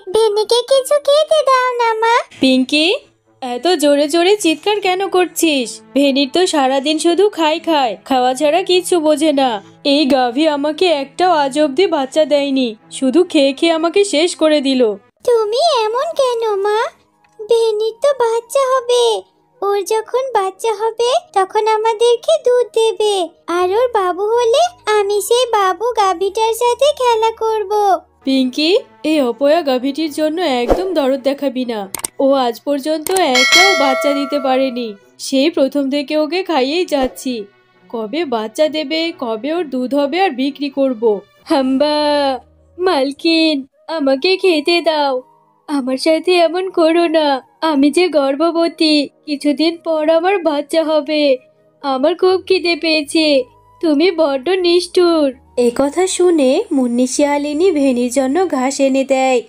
ভেনিকে কিছু খেতে দাও না মা। পিঙ্কি, এত জোরে জোরে চিৎকার কেন করছিস? ভেনির তো সারাদিন শুধু খাই খায়, খাওয়া ছাড়া কিছু বোঝে না। এই গাভী আমাকে একটাও আজ অব্দি বাচ্চা দেয়নি, শুধু খেয়ে খেয়ে আমাকে শেষ করে দিল। তুমি এমন কেন মা? ভেনির তো বাচ্চা হবে। ওর যখন বাচ্চা হবে তখন আমাদেরকে দুধ দেবে, আর ওর বাবু হলে আমি সেই বাবু গাভীটার সাথে খেলা করব। পিঙ্কি, এই অপয়া গাভীটির জন্য একদম দরদ দেখাবি না। ও আজ পর্যন্ত একটাও বাচ্চা দিতে পারেনি, সেই প্রথম থেকে ওকে খাইয়েই যাচ্ছি। কবে বাচ্চা দেবে, কবে ওর দুধ হবে আর বিক্রি করব। হাম্বা, মালকিন, আমাকে খেতে দাও। আমার সাথে এমন করো না, আমি যে গর্ভবতী, কিছুদিন পর আমার বাচ্চা হবে। আমার খুব খিদে পেয়েছে, তুমি বড্ড নিষ্ঠুর। এই কথা শুনে মুন্নি শিয়ালিনী ভেনির জন্য ঘাস এনে দেয়।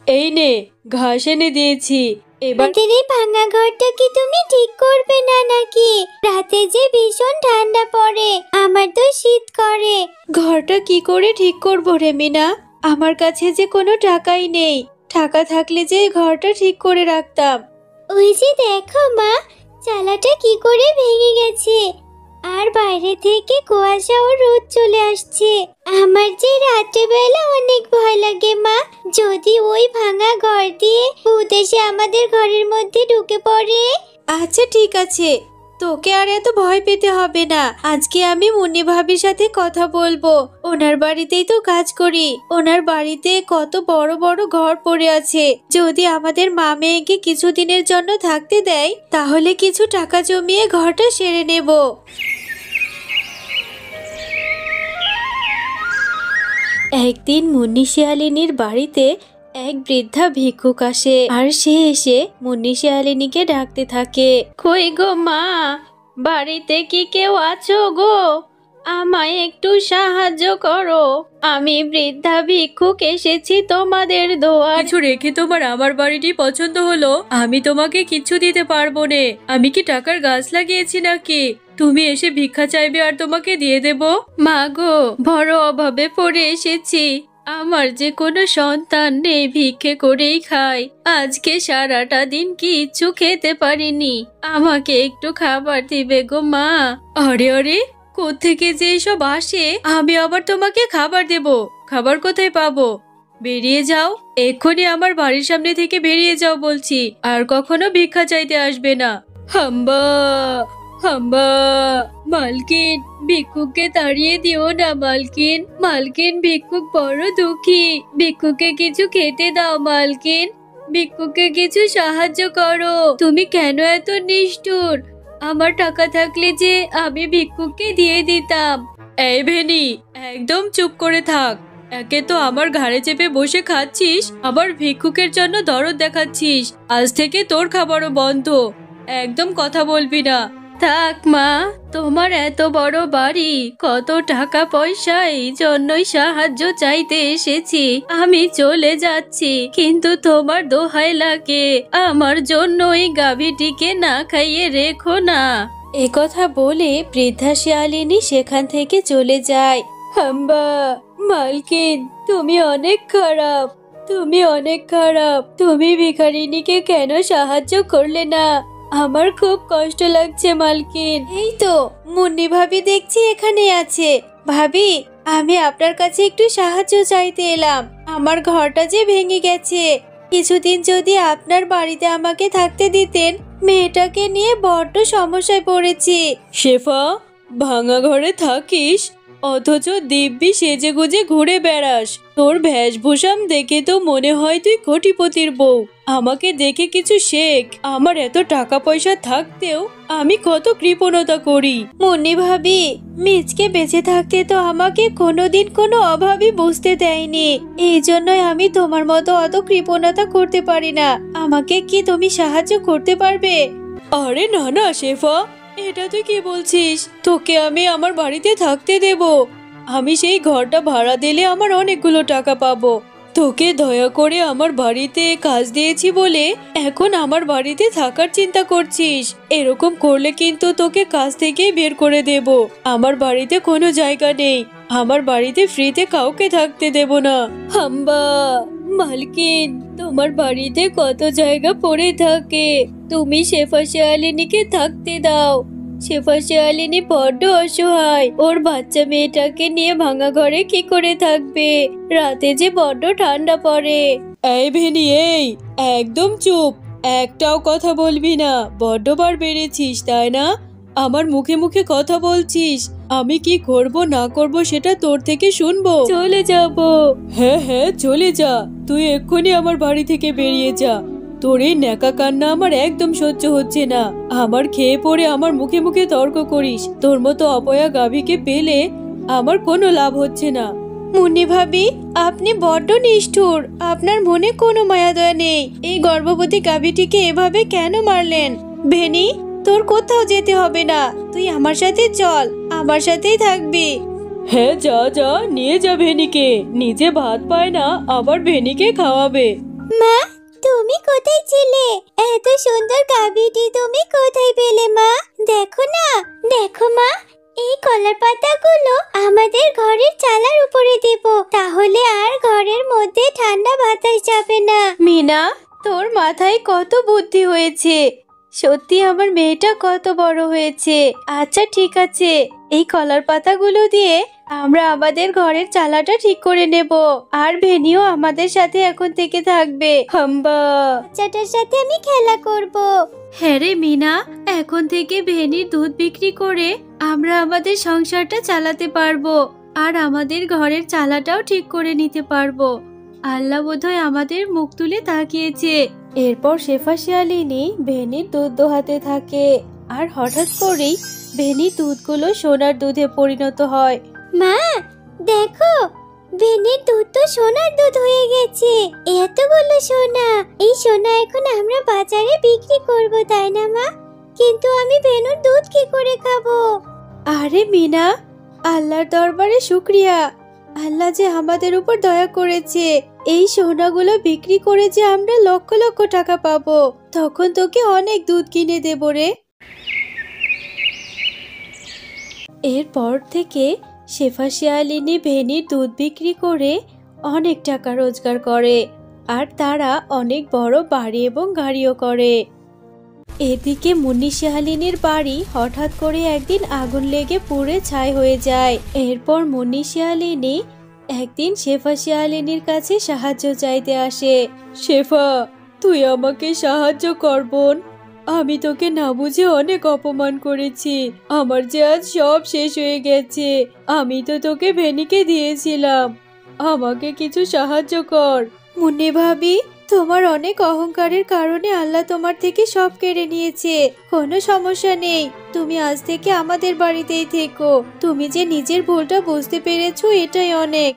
এই নে, ঘাস এনে দিয়েছি। এবার আমাদের এই ভাঙা ঘরটা কি তুমি ঠিক করবে না নাকি? রাতে যে ভীষণ ঠান্ডা পড়ে, আমার তো শীত করে। ঘরটা কি করে ঠিক করবো রে মিনা? আমার কাছে যে কোনো টাকাই নেই, টাকা থাকলে যে ঘরটা ঠিক করে রাখতাম। ওই যে দেখো মা, চালাটা কি করে ভেঙে গেছে, আর বাইরে থেকে কুয়াশা ও রোদ চলে আসছে। আমার যে রাত্রেবেলা অনেক ভয় লাগে মা, যদি ওই ভাঙা ঘর দিয়ে ভূত এসে আমাদের ঘরের মধ্যে ঢুকে পড়ে। আচ্ছা ঠিক আছে, তোকে আর এত ভয় পেতে হবে না। আজকে আমি মুন্নি ভাবির সাথে কথা বলবো। ওনার বাড়িতেই তো কাজ করি, ওনার বাড়িতে কত বড় বড় ঘর পড়ে আছে। যদি আমাদের মা মেয়েকে কিছুদিনের জন্য থাকতে দেয়, তাহলে কিছু টাকা জমিয়ে ঘরটা সেরে নেব। একদিন মুন্নি শিয়ালিনীর বাড়িতে এক বৃদ্ধা ভিক্ষুক আসে, আর সে এসে মুন্নি শিয়ালিনীকে ডাকতে থাকে। কই গো মা, বাড়িতে কি কেউ আছো গো? আমায় একটু সাহায্য করো, আমি বৃদ্ধা ভিক্ষুক এসেছি তোমাদের দোয়ার। কিছু রেখে তোমার আমার বাড়িটি পছন্দ হলো, আমি তোমাকে কিছু দিতে পারবো না। আমি কি টাকার গাছ লাগিয়েছি নাকি তুমি এসে ভিক্ষা চাইবে আর তোমাকে দিয়ে দেব? মা গো, বড় অভাবে পড়ে এসেছি, আমার যে কোনো সন্তান নেই, ভিক্ষে করেই খাই। আজকে সারাটা দিন কিচ্ছু খেতে পারিনি, আমাকে একটু খাবার দিবে গো মা। আরে আরে, কোত্থেকে যে এসব আসে, আমি আবার তোমাকে খাবার দেব? খাবার কোথায় পাবো? বেরিয়ে যাও, এক্ষুনি আমার বাড়ির সামনে থেকে বেরিয়ে যাও বলছি, আর কখনো ভিক্ষা চাইতে আসবে না। হাম্বা হাম্বা, মালকিন, ভিক্ষুককে তাড়িয়ে দিও না মালকিন। মালকিন, ভিক্ষুক বড় দুঃখী, ভিক্ষুককে কিছু খেতে দাও মালকিন। ভিক্ষুককে কিছু সাহায্য করো। তুমি কেন এত নিষ্ঠুর? আমার টাকা থাকলে যে আমি ভিক্ষুককে দিয়ে দিতাম। এই ভেনি, একদম চুপ করে থাক। একে তো আমার ঘাড়ে চেপে বসে খাচ্ছিস, আবার ভিক্ষুকের জন্য দরদ দেখাচ্ছিস। আজ থেকে তোর খাবারও বন্ধ, একদম কথা বলবি না। থাক মা, তোমার এত বড় বাড়ি, কত টাকা পয়সা, এই জন্যই সাহায্য চাইতে এসেছি। আমি চলে যাচ্ছি, কিন্তু তোমার দোহাই লাগে, আমার জন্য এই গাভীটিকে না খাইয়ে রেখো না। এ কথা বলে বৃদ্ধা শিয়ালিনী সেখান থেকে চলে যায়। হাম্বা, মালকিন, তুমি অনেক খারাপ, তুমি অনেক খারাপ। তুমি ভিখারিনীকে কেন সাহায্য করলে না? আমার খুব কষ্ট লাগছে মালকিন। এই তো মুন্নি ভাবি দেখছি এখানে আছে। ভাবি, আমি আপনার কাছে একটু সাহায্য চাইতে এলাম। আমার ঘরটা যে ভেঙে গেছে, কিছুদিন যদি আপনার বাড়িতে আমাকে থাকতে দিতেন, মেয়েটাকে নিয়ে বড্ড সমস্যায় পড়েছি। শেফা, ভাঙা ঘরে থাকিস, অথচ দিব্যি সেজে গুজে ঘুরে বেড়াস। তোর বেশভূষাম দেখে তো মনে হয় তুই কোটিপতির বউ। আমাকে দেখে কিছু শেখ। আমার এত টাকা পয়সা থাকতেও আমি কত কৃপণতা করি। মুন্নি ভাবি, মিজকে বেঁচে থাকতে তো আমাকে কোনোদিন কোনো অভাবই বুঝতে দেয়নি, এই জন্যই আমি তোমার মতো অত কৃপণতা করতে পারি না। আমাকে কি তুমি সাহায্য করতে পারবে? আরে না না শেফা, এটা তুই কি বলছিস? তোকে আমি আমার বাড়িতে থাকতে দেব। আমি সেই ঘরটা ভাড়া দিলে আমার অনেকগুলো টাকা পাবো। তোকে দয়া করে আমার বাড়িতে কাজ দিয়েছি বলে এখন আমার বাড়িতে থাকার চিন্তা করছিস। এরকম করলে কিন্তু তোকে কাজ থেকেই বের করে দেব। আমার বাড়িতে কোনো জায়গা নেই, আমার বাড়িতে ফ্রিতে কাউকে থাকতে দেব না। হাম্বা, মালকিন, তোমার বাড়িতে কত জায়গা পড়ে থাকে, তুমি শেফা শিয়ালিনীকে থাকতে দাও। শেফা শিয়ালিনী বড্ড অসহায়, ওর বাচ্চা মেয়েটাকে নিয়ে ভাঙা ঘরে কি করে থাকবে? রাতে যে বড্ড ঠান্ডা পড়ে। এই ভেনি, এই একদম চুপ, একটাও কথা বলবি না। বড্ড বার বেড়েছিস তাই না? আমার মুখে মুখে কথা বলছিস, আমি কি করব না করব সেটা তোর থেকে শুনবো। চলে যাব। হ্যাঁ হ্যাঁ চলে যা, তুই এক্ষুনি আমার বাড়ি থেকে বেরিয়ে যা। তোর এই ন্যাকা কান্না আমার একদম সহ্য হচ্ছে না। আমার খেয়ে পড়ে আমার মুখে মুখে তর্ক করিস, তোর মতো অপয়া গাভীকে পেলে আমার কোনো লাভ হচ্ছে না। মুন্নি ভাবি, আপনি বড্ড নিষ্ঠুর, আপনার মনে কোনো মায়া দয়া নেই। এই গর্ভবতী গাভীটিকে এভাবে কেন মারলেন? ভেনি, তোর কোথাও যেতে হবে না, তুই আমার সাথে চল, আমার সাথেই থাকবি। হ্যাঁ যা যা, নিয়ে যা ভেনিকে, নিজে ভাত পায় না আবার ভেনিকে খাওয়াবে। মা, তুমি কোথায় ছিলে? এত সুন্দর গাভীটি তুমি কোথায় পেলে মা? দেখো না, দেখো মা, এই কলার পাতাগুলো আমাদের ঘরের চালার উপরে দেব, তাহলে আর ঘরের মধ্যে ঠান্ডা বাতাস যাবে না। মিনা, তোর মাথায় কত বুদ্ধি হয়েছে, সত্যি আমার মেয়েটা কত বড় হয়েছে। আচ্ছা ঠিক আছে, এই কলার পাতাগুলো দিয়ে আমরা আমাদের ঘরের চালাটা ঠিক করে নেব, আর ভেনিও আমাদের সাথে এখন থেকে থাকবে। হাম্বা, বাচ্চাটার সাথে আমি খেলা করব। হ্যাঁ রে মিনা, এখন থেকে ভেনির দুধ বিক্রি করে আমরা আমাদের সংসারটা চালাতে পারবো, আর আমাদের ঘরের চালাটাও ঠিক করে নিতে পারবো। আল্লাহ বোধহয় আমাদের মুখ তুলে তাকিয়েছে। এরপর শেফা শিয়ালিনী ভেনির দুধ দোহাতে থাকে, আর হঠাৎ করেই ভেনির দুধগুলো সোনার দুধে পরিণত হয়। মা, দেখো, ভেনির দুধ তো সোনার দুধ হয়ে গেছে। এতগুলো সোনা, এই সোনা এখন আমরা বাজারে বিক্রি করব, তাই না মা? কিন্তু আমি ভেনুর দুধ কি করে খাবো? আরে মিনা, আল্লাহর দরবারে শুকরিয়া, আল্লাহ যে আমাদের উপর দয়া করেছে। এই সোনাগুলো বিক্রি করে যে আমরা লক্ষ লক্ষ টাকা পাবো, তখন তোকে অনেক দুধ কিনে দেব রে। এরপর থেকে শেফা শিয়ালিনী ভেনির দুধ বিক্রি করে অনেক টাকা রোজগার করে, আর তারা অনেক বড় বাড়ি এবং গাড়িও করে। এদিকে মুন্নি শিয়ালিনীর বাড়ি হঠাৎ করে একদিন আগুন লেগে পুড়ে ছাই হয়ে যায়। এরপর মুন্নি শিয়ালিনী একদিন শেফা শিয়ালিনীর কাছে সাহায্য চাইতে আসে। শেফা, তুই আমাকে সাহায্য কর বোন, আমি তোকে না বুঝে অনেক অপমান করেছি, আমার যে আজ সব শেষ হয়ে গেছে। আমি তো তোকে ভেনিকে দিয়েছিলাম, আমাকে কিছু সাহায্য কর। মুন্নি ভাবি, তোমার অনেক অহংকারের কারণে আল্লাহ তোমার থেকে সব কেড়ে নিয়েছে। কোনো সমস্যা নেই, তুমি আজ থেকে আমাদের বাড়িতেই থেকো। তুমি যে নিজের ভুলটা বুঝতে পেরেছো, এটাই অনেক।